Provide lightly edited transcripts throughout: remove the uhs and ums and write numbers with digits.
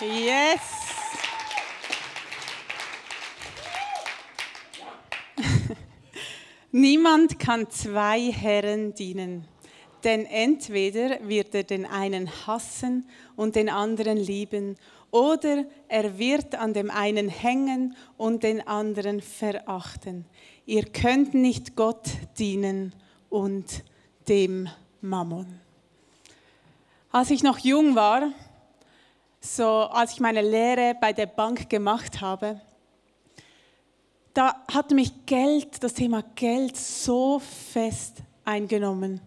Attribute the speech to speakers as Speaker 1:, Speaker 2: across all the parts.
Speaker 1: Yes! Niemand kann zwei Herren dienen, denn entweder wird er den einen hassen und den anderen lieben, oder er wird an dem einen hängen und den anderen verachten. Ihr könnt nicht Gott dienen und dem Mammon. Als ich noch jung war, als ich meine Lehre bei der Bank gemacht habe, da hat mich das Thema Geld so fest eingenommen.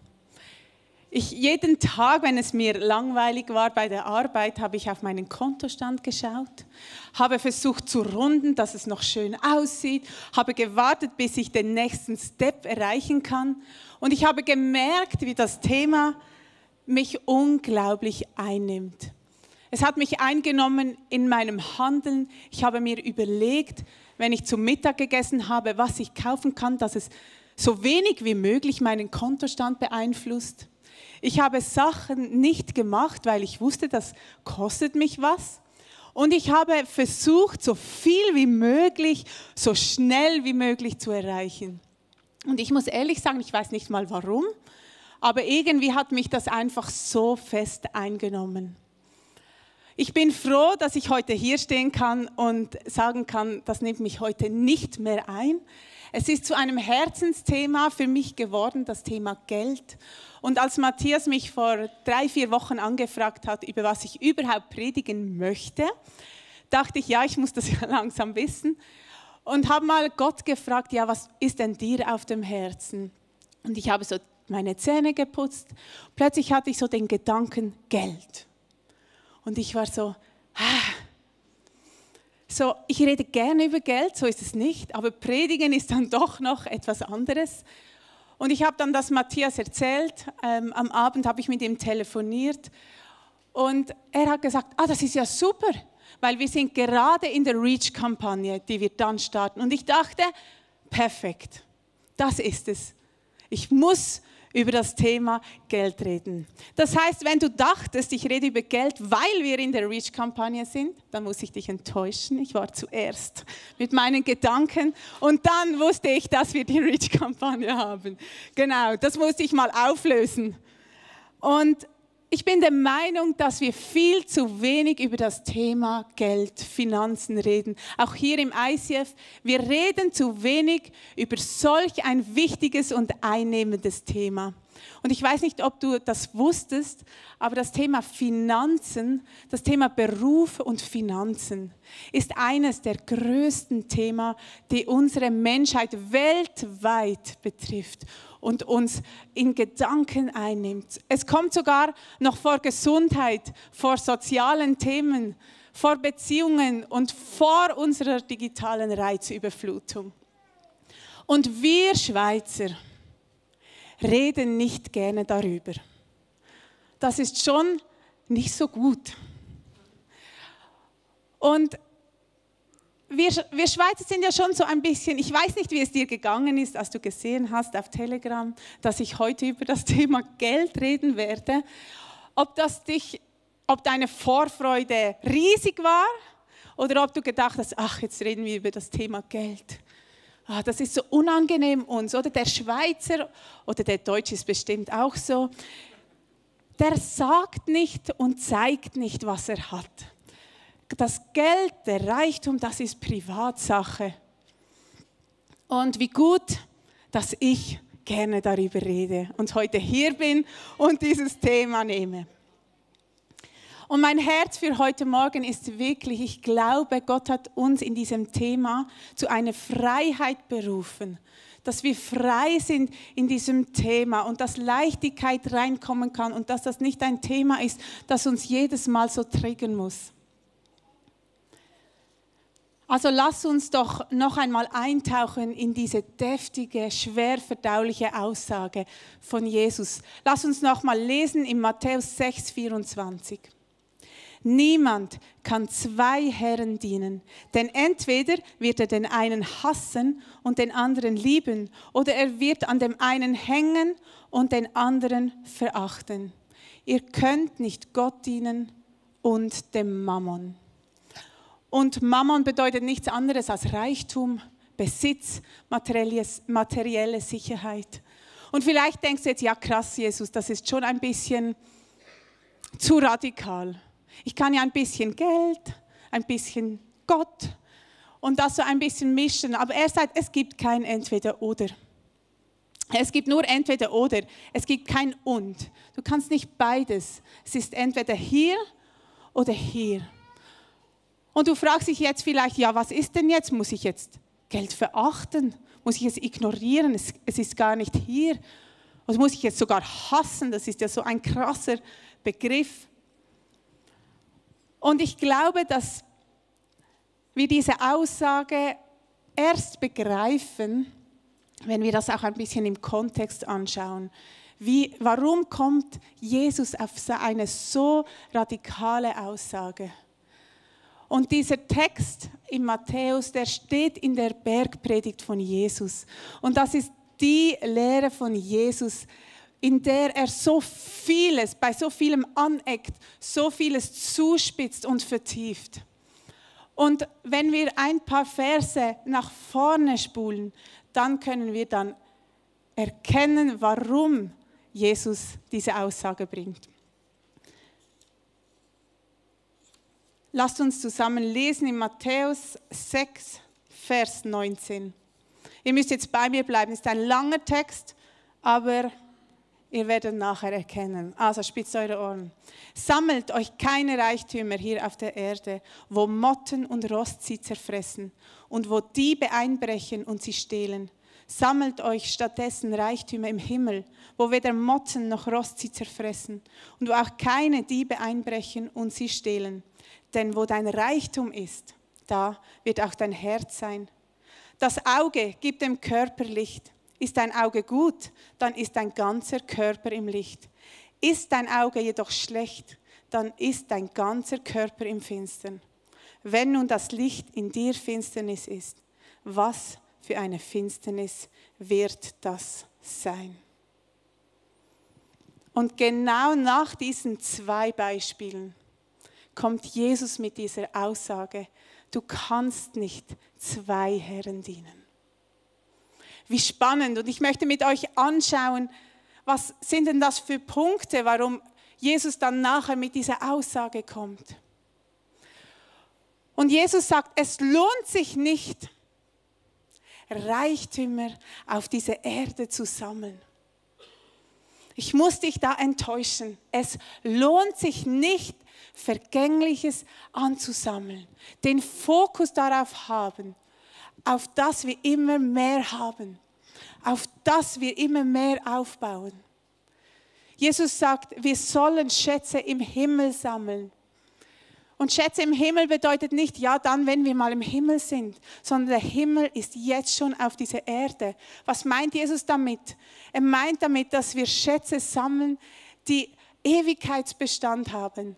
Speaker 1: Jeden Tag, wenn es mir langweilig war bei der Arbeit, habe ich auf meinen Kontostand geschaut, habe versucht zu runden, dass es noch schön aussieht, habe gewartet, bis ich den nächsten Step erreichen kann. Und ich habe gemerkt, wie das Thema mich unglaublich einnimmt. Es hat mich eingenommen in meinem Handeln. Ich habe mir überlegt, wenn ich zum Mittag gegessen habe, was ich kaufen kann, dass es so wenig wie möglich meinen Kontostand beeinflusst. Ich habe Sachen nicht gemacht, weil ich wusste, das kostet mich was. Und ich habe versucht, so viel wie möglich, so schnell wie möglich zu erreichen. Und ich muss ehrlich sagen, ich weiß nicht mal warum, aber irgendwie hat mich das einfach so fest eingenommen. Ich bin froh, dass ich heute hier stehen kann und sagen kann, das nimmt mich heute nicht mehr ein. Es ist zu einem Herzensthema für mich geworden, das Thema Geld. Und als Matthias mich vor 3-4 Wochen angefragt hat, über was ich überhaupt predigen möchte, dachte ich, ja, ich muss das ja langsam wissen. Und habe mal Gott gefragt, ja, was ist denn dir auf dem Herzen? Und ich habe so meine Zähne geputzt. Plötzlich hatte ich so den Gedanken, Geld. Und ich war so, ich rede gerne über Geld, so ist es nicht, aber Predigen ist dann doch noch etwas anderes. Und ich habe dann das Matthias erzählt, am Abend habe ich mit ihm telefoniert und er hat gesagt, das ist ja super, weil wir sind gerade in der REACH-Kampagne, die wir dann starten. Und ich dachte, perfekt, das ist es. Ich muss über das Thema Geld reden. Das heißt, wenn du dachtest, ich rede über Geld, weil wir in der REACH-Kampagne sind, dann muss ich dich enttäuschen. Ich war zuerst mit meinen Gedanken und dann wusste ich, dass wir die REACH-Kampagne haben. Genau, das musste ich mal auflösen. Und ich bin der Meinung, dass wir viel zu wenig über das Thema Geld, Finanzen reden. Auch hier im ICF, wir reden zu wenig über solch ein wichtiges und einnehmendes Thema. Und ich weiß nicht, ob du das wusstest, aber das Thema Finanzen, das Thema Beruf und Finanzen ist eines der größten Themen, die unsere Menschheit weltweit betrifft und uns in Gedanken einnimmt. Es kommt sogar noch vor Gesundheit, vor sozialen Themen, vor Beziehungen und vor unserer digitalen Reizüberflutung. Und wir Schweizer reden nicht gerne darüber. Das ist schon nicht so gut. Und wir Schweizer sind ja schon so ein bisschen, ich weiß nicht, wie es dir gegangen ist, als du gesehen hast auf Telegram, dass ich heute über das Thema Geld reden werde, ob deine Vorfreude riesig war oder ob du gedacht hast, jetzt reden wir über das Thema Geld. Das ist so unangenehm uns, oder? Der Schweizer oder der Deutsche ist bestimmt auch so, der sagt nicht und zeigt nicht, was er hat. Das Geld, der Reichtum, das ist Privatsache. Und wie gut, dass ich gerne darüber rede und heute hier bin und dieses Thema nehme. Und mein Herz für heute Morgen ist wirklich, ich glaube, Gott hat uns in diesem Thema zu einer Freiheit berufen. Dass wir frei sind in diesem Thema und dass Leichtigkeit reinkommen kann und dass das nicht ein Thema ist, das uns jedes Mal so triggern muss. Also lass uns doch noch einmal eintauchen in diese deftige, schwer verdauliche Aussage von Jesus. Lass uns noch mal lesen in Matthäus 6,24. Niemand kann zwei Herren dienen, denn entweder wird er den einen hassen und den anderen lieben, oder er wird an dem einen hängen und den anderen verachten. Ihr könnt nicht Gott dienen und dem Mammon. Und Mammon bedeutet nichts anderes als Reichtum, Besitz, materielle Sicherheit. Und vielleicht denkst du jetzt, ja krass, Jesus, das ist schon ein bisschen zu radikal. Ich kann ja ein bisschen Geld, ein bisschen Gott und das so ein bisschen mischen. Aber er sagt, es gibt kein Entweder-Oder. Es gibt nur Entweder-Oder. Es gibt kein Und. Du kannst nicht beides. Es ist entweder hier oder hier. Und du fragst dich jetzt vielleicht, ja, was ist denn jetzt? Muss ich jetzt Geld verachten? Muss ich es ignorieren? Es ist gar nicht hier. Oder muss ich es sogar hassen? Das ist ja so ein krasser Begriff. Und ich glaube, dass wir diese Aussage erst begreifen, wenn wir das auch ein bisschen im Kontext anschauen. Warum kommt Jesus auf eine so radikale Aussage? Und dieser Text in Matthäus, der steht in der Bergpredigt von Jesus. Und das ist die Lehre von Jesus, in der er so vieles, bei so vielem aneckt, so vieles zuspitzt und vertieft. Und wenn wir ein paar Verse nach vorne spulen, dann können wir dann erkennen, warum Jesus diese Aussage bringt. Lasst uns zusammen lesen in Matthäus 6, Vers 19. Ihr müsst jetzt bei mir bleiben, es ist ein langer Text, aber ihr werdet nachher erkennen. Also spitzt eure Ohren. Sammelt euch keine Reichtümer hier auf der Erde, wo Motten und Rost sie zerfressen und wo Diebe einbrechen und sie stehlen. Sammelt euch stattdessen Reichtümer im Himmel, wo weder Motten noch Rost sie zerfressen und wo auch keine Diebe einbrechen und sie stehlen. Denn wo dein Reichtum ist, da wird auch dein Herz sein. Das Auge gibt dem Körper Licht. Ist dein Auge gut, dann ist dein ganzer Körper im Licht. Ist dein Auge jedoch schlecht, dann ist dein ganzer Körper im Finstern. Wenn nun das Licht in dir Finsternis ist, was für eine Finsternis wird das sein? Und genau nach diesen zwei Beispielen kommt Jesus mit dieser Aussage, du kannst nicht zwei Herren dienen. Wie spannend. Und ich möchte mit euch anschauen, was sind denn das für Punkte, warum Jesus dann nachher mit dieser Aussage kommt. Und Jesus sagt, es lohnt sich nicht, Reichtümer auf dieser Erde zu sammeln. Ich muss dich da enttäuschen. Es lohnt sich nicht, Vergängliches anzusammeln. Den Fokus darauf haben, auf das wir immer mehr haben, auf das wir immer mehr aufbauen. Jesus sagt, wir sollen Schätze im Himmel sammeln. Und Schätze im Himmel bedeutet nicht, ja dann, wenn wir mal im Himmel sind, sondern der Himmel ist jetzt schon auf dieser Erde. Was meint Jesus damit? Er meint damit, dass wir Schätze sammeln, die Ewigkeitsbestand haben,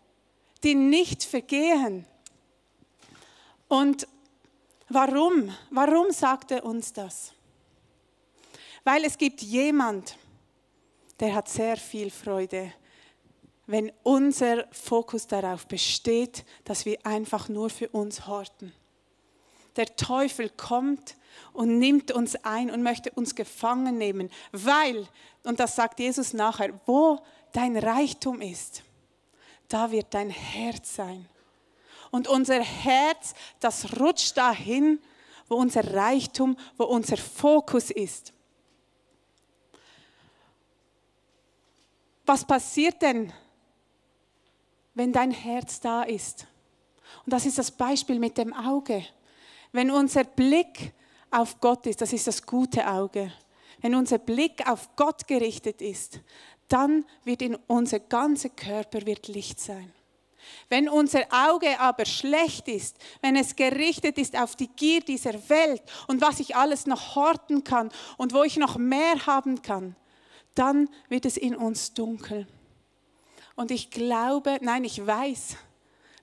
Speaker 1: die nicht vergehen. Und warum? Warum sagt er uns das? Weil es gibt jemand, der hat sehr viel Freude, wenn unser Fokus darauf besteht, dass wir einfach nur für uns horten. Der Teufel kommt und nimmt uns ein und möchte uns gefangen nehmen, weil, und das sagt Jesus nachher, wo dein Reichtum ist, da wird dein Herz sein. Und unser Herz, das rutscht dahin, wo unser Reichtum, wo unser Fokus ist. Was passiert denn, wenn dein Herz da ist? Und das ist das Beispiel mit dem Auge. Wenn unser Blick auf Gott ist, das ist das gute Auge. Wenn unser Blick auf Gott gerichtet ist, dann wird in unser ganzer Körper wird Licht sein. Wenn unser Auge aber schlecht ist, wenn es gerichtet ist auf die Gier dieser Welt und was ich alles noch horten kann und wo ich noch mehr haben kann, dann wird es in uns dunkel. Und ich glaube, nein, ich weiß,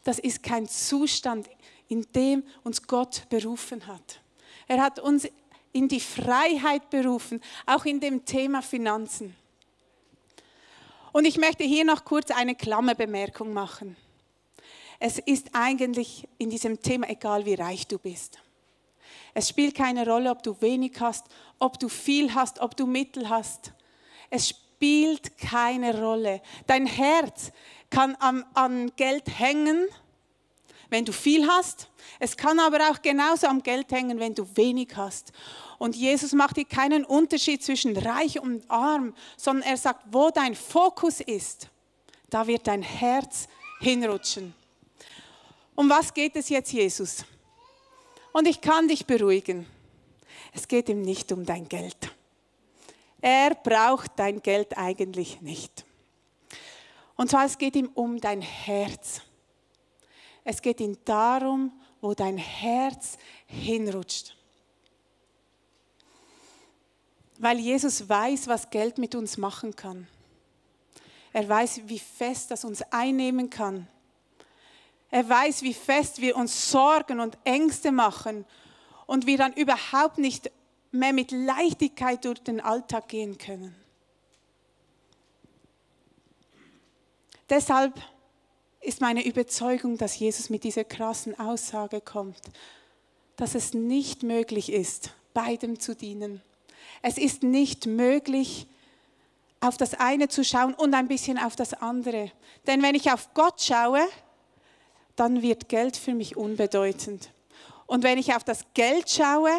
Speaker 1: das ist kein Zustand, in dem uns Gott berufen hat. Er hat uns in die Freiheit berufen, auch in dem Thema Finanzen. Und ich möchte hier noch kurz eine Klammerbemerkung machen. es ist eigentlich in diesem Thema egal, wie reich du bist. Es spielt keine Rolle, ob du wenig hast, ob du viel hast, ob du Mittel hast. Es spielt keine Rolle. Dein Herz kann an Geld hängen, wenn du viel hast. Es kann aber auch genauso am Geld hängen, wenn du wenig hast. Und Jesus macht hier keinen Unterschied zwischen reich und arm, sondern er sagt, wo dein Fokus ist, da wird dein Herz hinrutschen. Um was geht es jetzt, Jesus? Und ich kann dich beruhigen. Es geht ihm nicht um dein Geld. Er braucht dein Geld eigentlich nicht. Und zwar, es geht ihm um dein Herz. Es geht ihm darum, wo dein Herz hinrutscht. Weil Jesus weiß, was Geld mit uns machen kann. Er weiß, wie fest das uns einnehmen kann. Er weiß, wie fest wir uns Sorgen und Ängste machen und wir dann überhaupt nicht mehr mit Leichtigkeit durch den Alltag gehen können. Deshalb ist meine Überzeugung, dass Jesus mit dieser krassen Aussage kommt, dass es nicht möglich ist, beidem zu dienen. Es ist nicht möglich, auf das eine zu schauen und ein bisschen auf das andere. Denn wenn ich auf Gott schaue, dann wird Geld für mich unbedeutend. Und wenn ich auf das Geld schaue,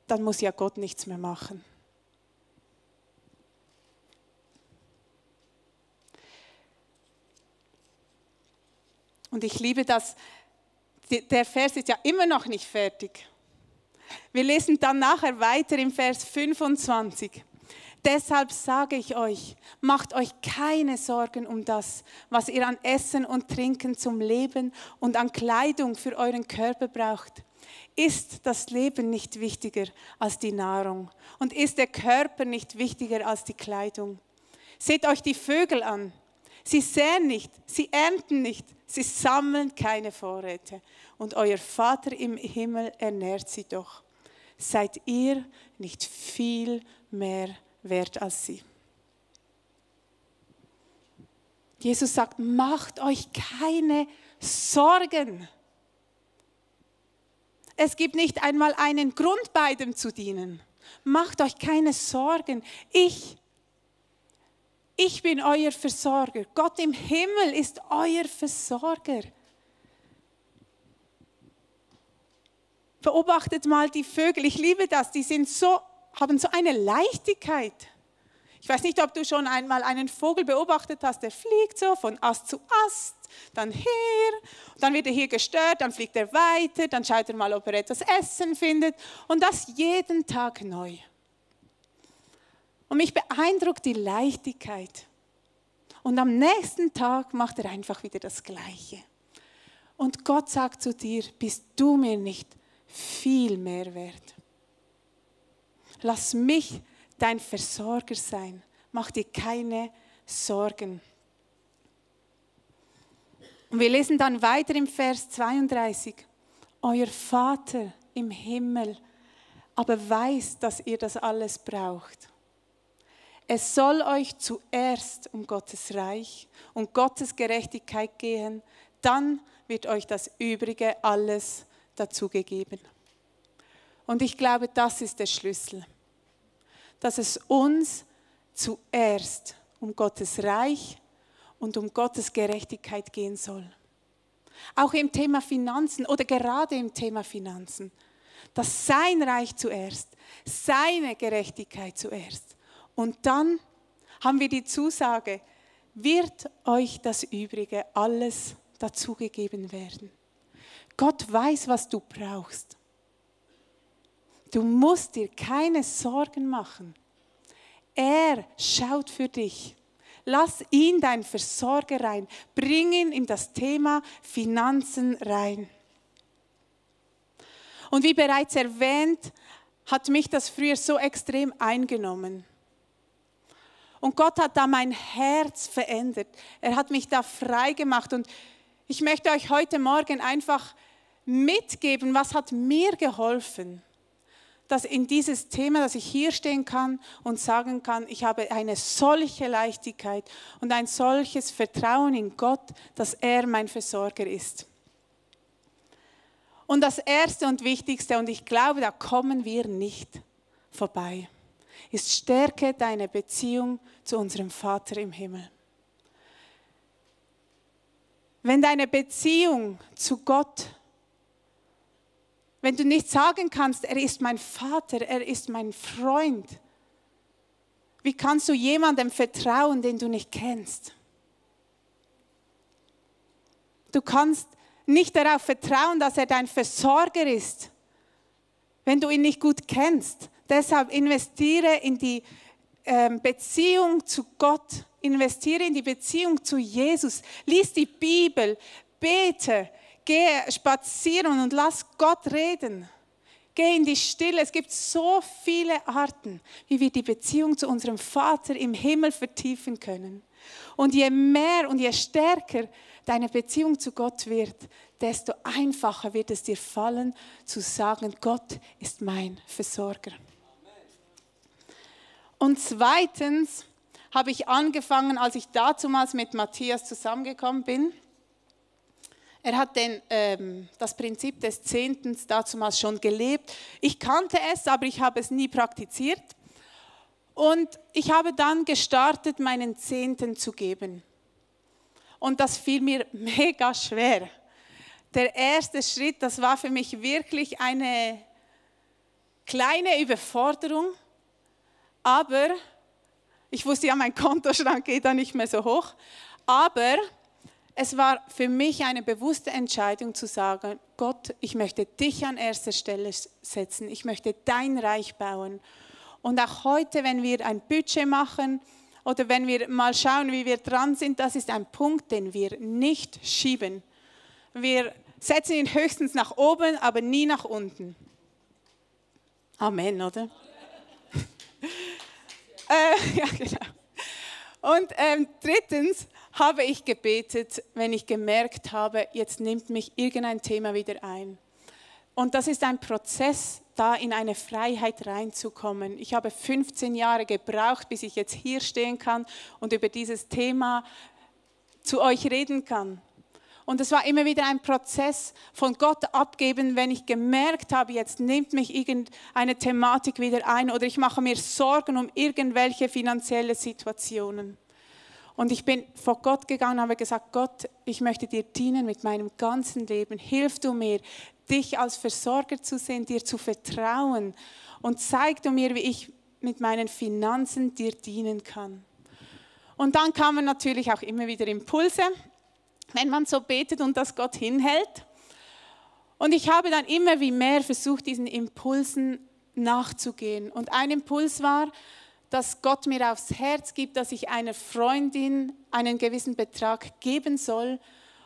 Speaker 1: dann muss ja Gott nichts mehr machen. Und ich liebe das, der Vers ist ja immer noch nicht fertig. Wir lesen dann nachher weiter im Vers 25. Deshalb sage ich euch, macht euch keine Sorgen um das, was ihr an Essen und Trinken zum Leben und an Kleidung für euren Körper braucht. Ist das Leben nicht wichtiger als die Nahrung? Und ist der Körper nicht wichtiger als die Kleidung? Seht euch die Vögel an. Sie säen nicht, sie ernten nicht, sie sammeln keine Vorräte. Und euer Vater im Himmel ernährt sie doch. Seid ihr nicht viel mehr wert als sie? Jesus sagt, macht euch keine Sorgen. Es gibt nicht einmal einen Grund, beidem zu dienen. Macht euch keine Sorgen. Ich bin euer Versorger. Gott im Himmel ist euer Versorger. Beobachtet mal die Vögel. Ich liebe das. Die haben so eine Leichtigkeit. Ich weiß nicht, ob du schon einmal einen Vogel beobachtet hast. Der fliegt so von Ast zu Ast, dann hier, dann wird er hier gestört, dann fliegt er weiter, dann schaut er mal, ob er etwas Essen findet. Und das jeden Tag neu. Und mich beeindruckt die Leichtigkeit. Und am nächsten Tag macht er einfach wieder das Gleiche. Und Gott sagt zu dir, bist du mir nicht viel mehr wert? Lass mich dein Versorger sein. Mach dir keine Sorgen. Und wir lesen dann weiter im Vers 32. Euer Vater im Himmel aber weiß, dass ihr das alles braucht. Es soll euch zuerst um Gottes Reich und Gottes Gerechtigkeit gehen, dann wird euch das Übrige alles dazugegeben. Und ich glaube, das ist der Schlüssel, dass es uns zuerst um Gottes Reich und um Gottes Gerechtigkeit gehen soll. Auch im Thema Finanzen oder gerade im Thema Finanzen, dass sein Reich zuerst, seine Gerechtigkeit zuerst. Und dann haben wir die Zusage, wird euch das Übrige alles dazugegeben werden. Gott weiß, was du brauchst. Du musst dir keine Sorgen machen. Er schaut für dich. Lass ihn dein Versorger rein. Bring ihn in das Thema Finanzen rein. Und wie bereits erwähnt, hat mich das früher so extrem eingenommen. Und Gott hat da mein Herz verändert. Er hat mich da frei gemacht. Und ich möchte euch heute Morgen einfach mitgeben, was hat mir geholfen, dass in dieses Thema, dass ich hier stehen kann und sagen kann, ich habe eine solche Leichtigkeit und ein solches Vertrauen in Gott, dass er mein Versorger ist. Und das Erste und Wichtigste, und ich glaube, da kommen wir nicht vorbei, ist: Stärke deine Beziehung zu unserem Vater im Himmel. Wenn deine Beziehung zu Gott, wenn du nicht sagen kannst, er ist mein Vater, er ist mein Freund, wie kannst du jemandem vertrauen, den du nicht kennst? Du kannst nicht darauf vertrauen, dass er dein Versorger ist, wenn du ihn nicht gut kennst. Deshalb investiere in die Beziehung zu Gott, investiere in die Beziehung zu Jesus, lies die Bibel, bete, geh spazieren und lass Gott reden. Geh in die Stille. Es gibt so viele Arten, wie wir die Beziehung zu unserem Vater im Himmel vertiefen können. Und je mehr und je stärker deine Beziehung zu Gott wird, desto einfacher wird es dir fallen, zu sagen, Gott ist mein Versorger. Und zweitens habe ich angefangen, als ich dazumals mit Matthias zusammengekommen bin. Er hat das Prinzip des Zehntens dazumals schon gelebt. Ich kannte es, aber ich habe es nie praktiziert. Und ich habe dann gestartet, meinen Zehnten zu geben. Und das fiel mir mega schwer. Der erste Schritt, das war für mich wirklich eine kleine Überforderung. Aber ich wusste ja, mein Kontoschrank geht da nicht mehr so hoch. Aber es war für mich eine bewusste Entscheidung zu sagen, Gott, ich möchte dich an erster Stelle setzen. Ich möchte dein Reich bauen. Und auch heute, wenn wir ein Budget machen oder wenn wir mal schauen, wie wir dran sind, das ist ein Punkt, den wir nicht schieben. Wir setzen ihn höchstens nach oben, aber nie nach unten. Amen, oder? Ja, genau. Und drittens habe ich gebetet, wenn ich gemerkt habe, jetzt nimmt mich irgendein Thema wieder ein. Und das ist ein Prozess, da in eine Freiheit reinzukommen. Ich habe 15 Jahre gebraucht, bis ich jetzt hier stehen kann und über dieses Thema zu euch reden kann. Und es war immer wieder ein Prozess von Gott abgeben, wenn ich gemerkt habe, jetzt nimmt mich irgendeine Thematik wieder ein oder ich mache mir Sorgen um irgendwelche finanzielle Situationen. Und ich bin vor Gott gegangen und habe gesagt, Gott, ich möchte dir dienen mit meinem ganzen Leben. Hilf du mir, dich als Versorger zu sehen, dir zu vertrauen. Und zeig du mir, wie ich mit meinen Finanzen dir dienen kann. Und dann kamen natürlich auch immer wieder Impulse, wenn man so betet und das Gott hinhält. Und ich habe dann immer wie mehr versucht, diesen Impulsen nachzugehen. Und ein Impuls war, dass Gott mir aufs Herz gibt, dass ich einer Freundin einen gewissen Betrag geben soll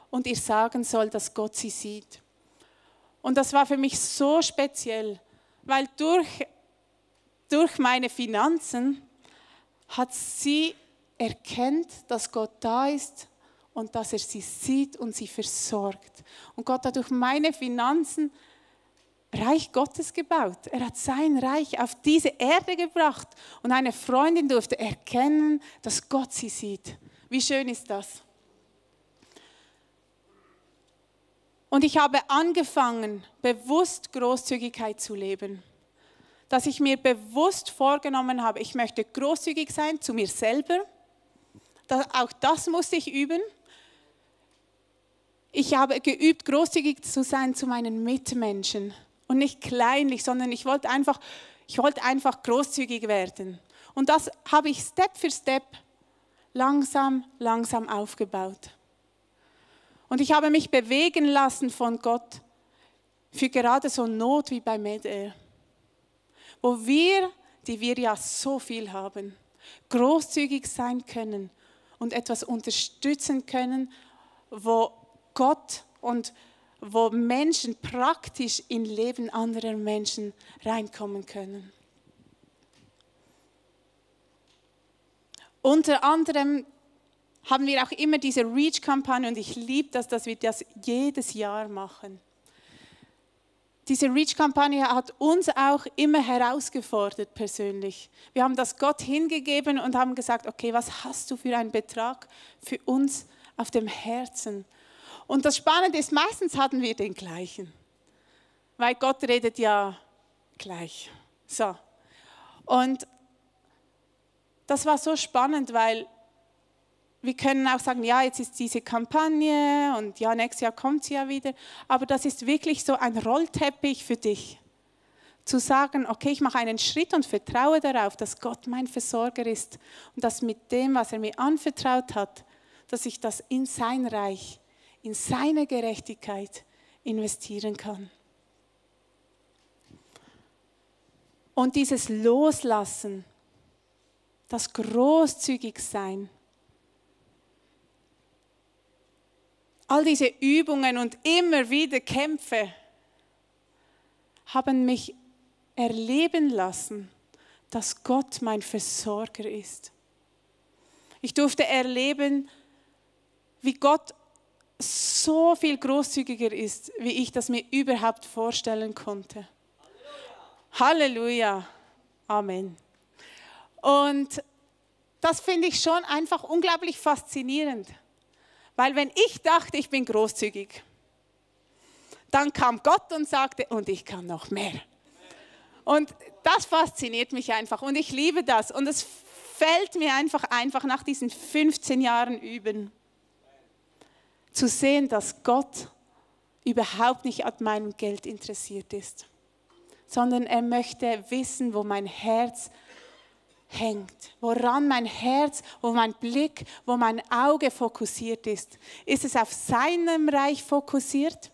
Speaker 1: und ihr sagen soll, dass Gott sie sieht. Und das war für mich so speziell, weil durch meine Finanzen hat sie erkannt, dass Gott da ist und dass er sie sieht und sie versorgt. Und Gott hat durch meine Finanzen Reich Gottes gebaut. Er hat sein Reich auf diese Erde gebracht und eine Freundin durfte erkennen, dass Gott sie sieht. Wie schön ist das? Und ich habe angefangen, bewusst Großzügigkeit zu leben. Dass ich mir bewusst vorgenommen habe, ich möchte großzügig sein zu mir selber. Auch das musste ich üben. Ich habe geübt, großzügig zu sein zu meinen Mitmenschen. Und nicht kleinlich, sondern ich wollte einfach großzügig werden. Und das habe ich Step für Step langsam aufgebaut. Und ich habe mich bewegen lassen von Gott für gerade so Not wie bei MedAir. Wo wir, die wir ja so viel haben, großzügig sein können und etwas unterstützen können, wo Gott und wo Menschen praktisch in Leben anderer Menschen reinkommen können. Unter anderem haben wir auch immer diese REACH-Kampagne und ich liebe das, dass wir das jedes Jahr machen. diese Reach-Kampagne hat uns auch immer herausgefordert persönlich. Wir haben das Gott hingegeben und haben gesagt, okay, was hast du für einen Betrag für uns auf dem Herzen? Und das Spannende ist, meistens hatten wir den gleichen, weil Gott redet ja gleich. So. Und das war so spannend, weil wir können auch sagen, ja, jetzt ist diese Kampagne und ja, nächstes Jahr kommt sie ja wieder. Aber das ist wirklich so ein Rollteppich für dich. Zu sagen, okay, ich mache einen Schritt und vertraue darauf, dass Gott mein Versorger ist. Und dass mit dem, was er mir anvertraut hat, dass ich das in sein Reich, in seine Gerechtigkeit investieren kann. Und dieses Loslassen, das Großzügigsein, all diese Übungen und immer wieder Kämpfe haben mich erleben lassen, dass Gott mein Versorger ist. Ich durfte erleben, wie Gott so viel großzügiger ist, wie ich das mir überhaupt vorstellen konnte. Halleluja. Amen. Und das finde ich schon einfach unglaublich faszinierend. Weil wenn ich dachte, ich bin großzügig, dann kam Gott und sagte, und ich kann noch mehr. Und das fasziniert mich einfach und ich liebe das. Und es fällt mir einfach nach diesen 15 Jahren Üben, zu sehen, dass Gott überhaupt nicht an meinem Geld interessiert ist, sondern er möchte wissen, wo mein Herz hängt, woran mein Herz, wo mein Blick, wo mein Auge fokussiert ist. Ist es auf seinem Reich fokussiert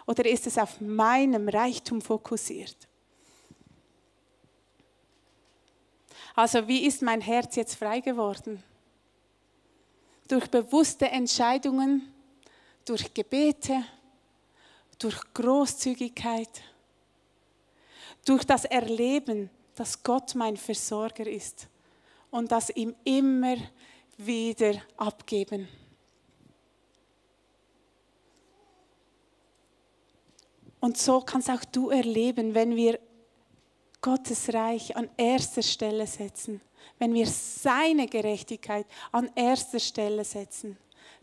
Speaker 1: oder ist es auf meinem Reichtum fokussiert? Also wie ist mein Herz jetzt frei geworden? Durch bewusste Entscheidungen, durch Gebete, durch Großzügigkeit, durch das Erleben, dass Gott mein Versorger ist und das ihm immer wieder abgeben. Und so kannst auch du erleben, wenn wir Gottes Reich an erster Stelle setzen, wenn wir seine Gerechtigkeit an erster Stelle setzen,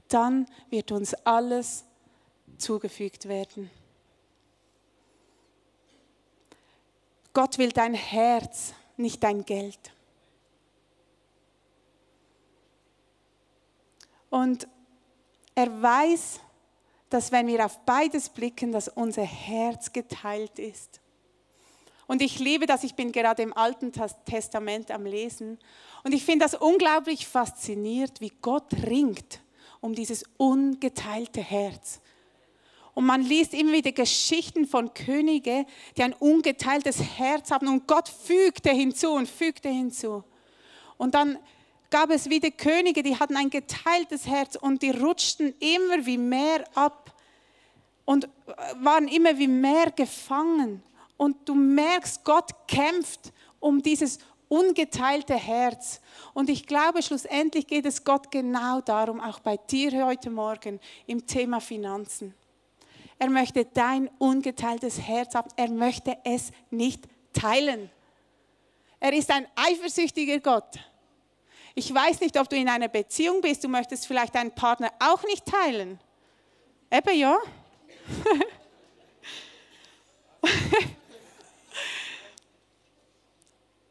Speaker 1: dann wird uns alles zugefügt werden. Gott will dein Herz, nicht dein Geld. Und er weiß, dass wenn wir auf beides blicken, dass unser Herz geteilt ist. Und ich liebe das, ich bin gerade im Alten Testament am Lesen. Und ich finde das unglaublich faszinierend, wie Gott ringt um dieses ungeteilte Herz. Und man liest immer wieder Geschichten von Königen, die ein ungeteiltes Herz haben. Und Gott fügte hinzu und fügte hinzu. Und dann gab es wieder Könige, die hatten ein geteiltes Herz und die rutschten immer wie mehr ab und waren immer wie mehr gefangen. Und du merkst, Gott kämpft um dieses ungeteilte Herz. Und ich glaube, schlussendlich geht es Gott genau darum, auch bei dir heute Morgen im Thema Finanzen. Er möchte dein ungeteiltes Herz haben. Er möchte es nicht teilen. Er ist ein eifersüchtiger Gott. Ich weiß nicht, ob du in einer Beziehung bist. Du möchtest vielleicht deinen Partner auch nicht teilen. Eben ja.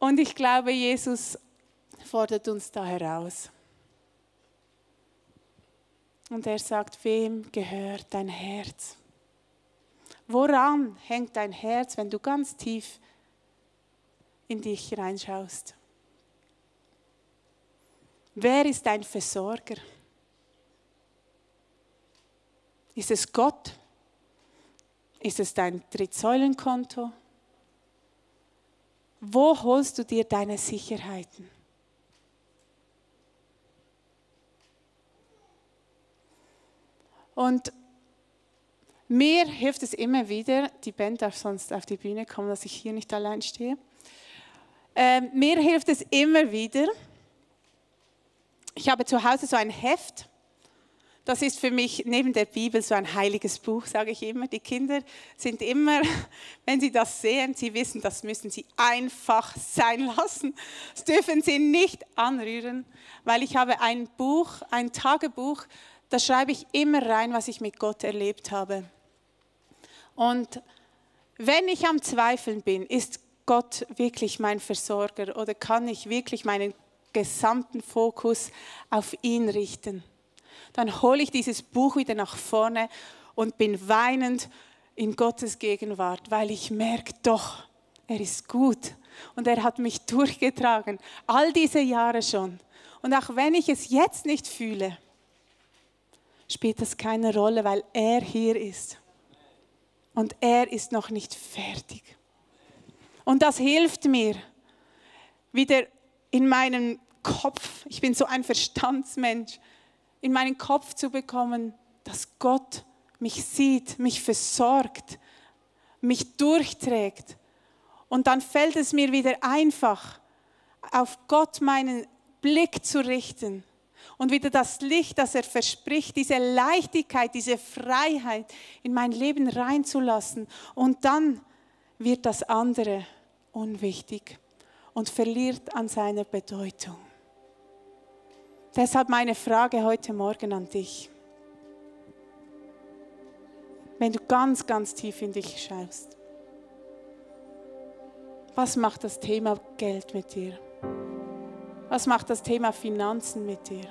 Speaker 1: Und ich glaube, Jesus fordert uns da heraus. Und er sagt, wem gehört dein Herz? Woran hängt dein Herz, wenn du ganz tief in dich reinschaust? Wer ist dein Versorger? Ist es Gott? Ist es dein Drittsäulenkonto? Wo holst du dir deine Sicherheiten? Und mir hilft es immer wieder, die Band darf sonst auf die Bühne kommen, dass ich hier nicht allein stehe. Mir hilft es immer wieder, ich habe zu Hause so ein Heft, Das ist für mich neben der Bibel so ein heiliges Buch, sage ich immer. Die Kinder sind immer, wenn sie das sehen, sie wissen, das müssen sie einfach sein lassen. Das dürfen sie nicht anrühren, weil ich habe ein Buch, ein Tagebuch, da schreibe ich immer rein, was ich mit Gott erlebt habe. Und wenn ich am Zweifeln bin, ist Gott wirklich mein Versorger oder kann ich wirklich meinen gesamten Fokus auf ihn richten? Dann hole ich dieses Buch wieder nach vorne und bin weinend in Gottes Gegenwart, weil ich merke, doch, er ist gut und er hat mich durchgetragen, all diese Jahre schon. Und auch wenn ich es jetzt nicht fühle, spielt das keine Rolle, weil er hier ist. Und er ist noch nicht fertig. Und das hilft mir, wieder in meinen Kopf, ich bin so ein Verstandsmensch, in meinen Kopf zu bekommen, dass Gott mich sieht, mich versorgt, mich durchträgt. Und dann fällt es mir wieder einfach, auf Gott meinen Blick zu richten und wieder das Licht, das er verspricht, diese Leichtigkeit, diese Freiheit in mein Leben reinzulassen. Und dann wird das andere unwichtig und verliert an seiner Bedeutung. Deshalb meine Frage heute Morgen an dich. Wenn du ganz, ganz tief in dich schaust, was macht das Thema Geld mit dir? Was macht das Thema Finanzen mit dir?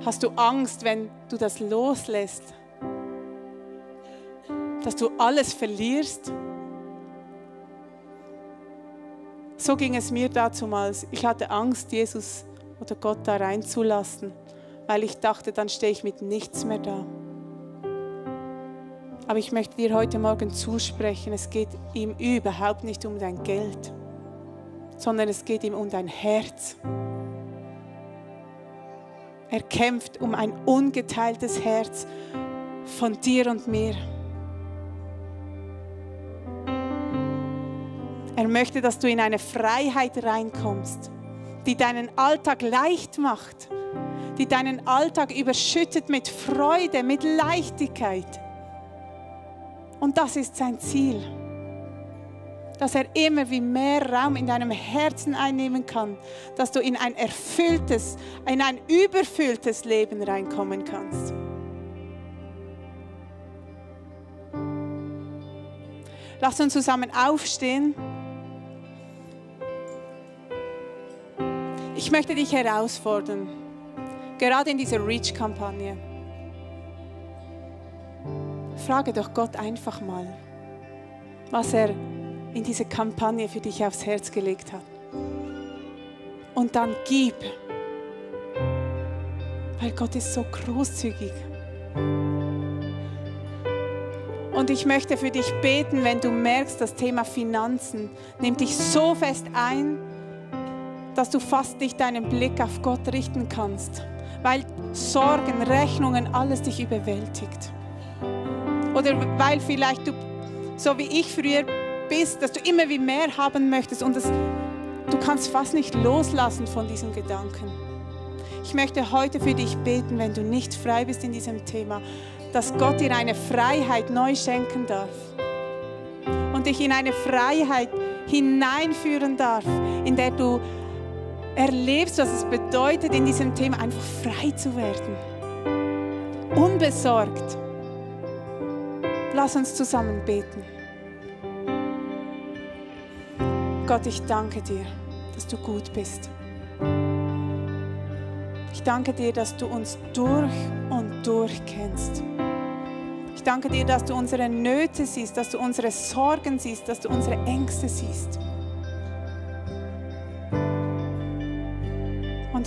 Speaker 1: Hast du Angst, wenn du das loslässt, dass du alles verlierst? So ging es mir dazumals. Ich hatte Angst, Jesus oder Gott da reinzulassen, weil ich dachte, dann stehe ich mit nichts mehr da. Aber ich möchte dir heute Morgen zusprechen, es geht ihm überhaupt nicht um dein Geld, sondern es geht ihm um dein Herz. Er kämpft um ein ungeteiltes Herz von dir und mir. Er möchte, dass du in eine Freiheit reinkommst, die deinen Alltag leicht macht, die deinen Alltag überschüttet mit Freude, mit Leichtigkeit. Und das ist sein Ziel, dass er immer wie mehr Raum in deinem Herzen einnehmen kann, dass du in ein erfülltes, in ein überfülltes Leben reinkommen kannst. Lass uns zusammen aufstehen. Ich möchte dich herausfordern, gerade in dieser Reach-Kampagne. Frage doch Gott einfach mal, was er in diese Kampagne für dich aufs Herz gelegt hat. Und dann gib, weil Gott ist so großzügig. Und ich möchte für dich beten, wenn du merkst, das Thema Finanzen nimmt dich so fest ein, dass du fast nicht deinen Blick auf Gott richten kannst, weil Sorgen, Rechnungen, alles dich überwältigt. Oder weil vielleicht du, so wie ich früher bist, dass du immer wie mehr haben möchtest und du kannst fast nicht loslassen von diesen Gedanken. Ich möchte heute für dich beten, wenn du nicht frei bist in diesem Thema, dass Gott dir eine Freiheit neu schenken darf und dich in eine Freiheit hineinführen darf, in der du erlebst, was es bedeutet, in diesem Thema einfach frei zu werden. Unbesorgt. Lass uns zusammen beten. Gott, ich danke dir, dass du gut bist. Ich danke dir, dass du uns durch und durch kennst. Ich danke dir, dass du unsere Nöte siehst, dass du unsere Sorgen siehst, dass du unsere Ängste siehst.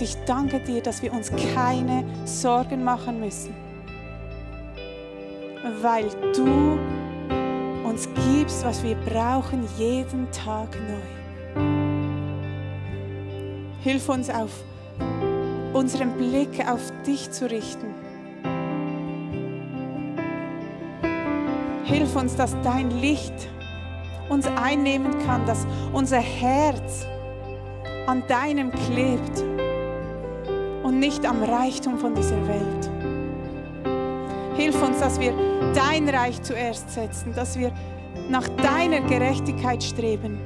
Speaker 1: Und ich danke dir, dass wir uns keine Sorgen machen müssen, weil du uns gibst, was wir brauchen, jeden Tag neu. Hilf uns, auf unseren Blick auf dich zu richten. Hilf uns, dass dein Licht uns einnehmen kann, dass unser Herz an deinem klebt und nicht am Reichtum von dieser Welt. Hilf uns, dass wir dein Reich zuerst setzen, dass wir nach deiner Gerechtigkeit streben.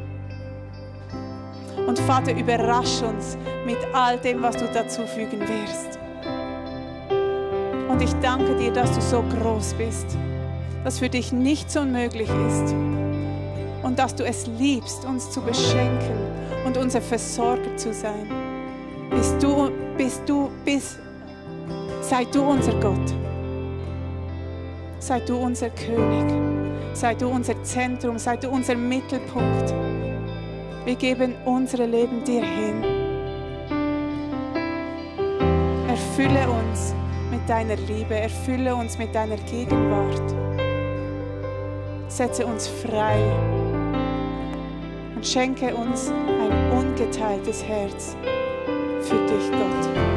Speaker 1: Und Vater, überrasch uns mit all dem, was du dazu fügen wirst. Und ich danke dir, dass du so groß bist, dass für dich nichts unmöglich ist und dass du es liebst, uns zu beschenken und unser Versorger zu sein. Sei du unser Gott. Sei du unser König. Sei du unser Zentrum. Sei du unser Mittelpunkt. Wir geben unser Leben dir hin. Erfülle uns mit deiner Liebe. Erfülle uns mit deiner Gegenwart. Setze uns frei und schenke uns ein ungeteiltes Herz für dich, Gott.